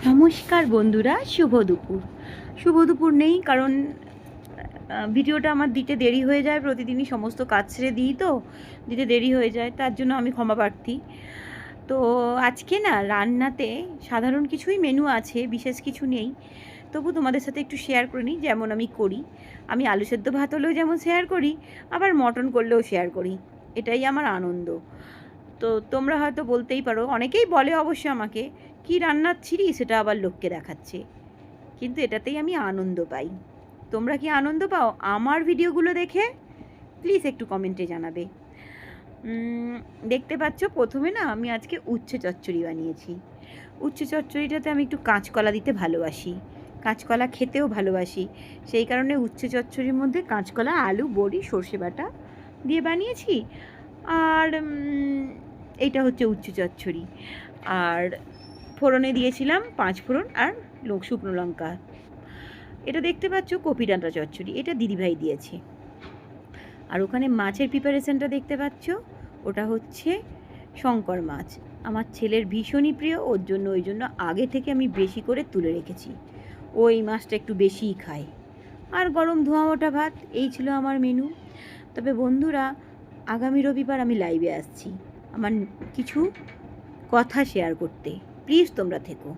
নমস্কার বন্ধুরা, শুভ দুপুর নেই, কারণ ভিডিওটা আমার দিতে দেরি হয়ে যায়। প্রতিদিনই সমস্ত কাজ ছেড়ে দিই, তো দিতে দেরি হয়ে যায়, তার জন্য আমি ক্ষমা প্রার্থী। তো আজকে না রান্নাতে সাধারণ কিছুই মেনু আছে, বিশেষ কিছু নেই। তবু তোমাদের সাথে একটু শেয়ার করে নিই যেমন আমি করি। আমি আলু সেদ্ধ ভাত হলেও যেমন শেয়ার করি, আবার মটন করলেও শেয়ার করি। এটাই আমার আনন্দ। তো তোমরা হয়তো বলতেই পারো, অনেকেই বলে অবশ্য আমাকে, কি রান্নাচ্ছিরি সেটা আবার লোককে দেখাচ্ছে। কিন্তু এটাতেই আমি আনন্দ পাই। তোমরা কি আনন্দ পাও আমার ভিডিওগুলো দেখে? প্লিজ একটু কমেন্টে জানাবে। দেখতে পাচ্ছ, প্রথমে না আমি আজকে উচ্ছে চচ্চড়ি বানিয়েছি। উচ্ছে চচ্চড়িটাতে আমি একটু কাঁচকলা দিতে ভালোবাসি, কাঁচকলা খেতেও ভালোবাসি। সেই কারণে উচ্ছে চচ্চড়ির মধ্যে কাঁচকলা, আলু, বড়ি, সর্ষে বাটা দিয়ে বানিয়েছি। আর এইটা হচ্ছে উচ্ছে চচ্চড়ি। আর ফোড়নে দিয়েছিলাম 5 ফোড়ন আর শুকনো লঙ্কা। এটা দেখতে পাচ্ছ কপি ডাঁটা চচ্চড়ি, এটা দিদিভাই দিয়েছে। আর ওখানে মাছের প্রিপারেশানটা দেখতে পাচ্ছ, ওটা হচ্ছে শঙ্কর মাছ। আমার ছেলের ভীষণই প্রিয়, ওই জন্য আগে থেকে আমি বেশি করে তুলে রেখেছি। ও এই মাছটা একটু বেশিই খায়। আর গরম ধোঁয়া ওঠা ভাত, এই ছিল আমার মেনু। তবে বন্ধুরা, আগামী রবিবার আমি লাইভে আসছি আমার কিছু কথা শেয়ার করতে। প্লিজ তোমরা থেকো।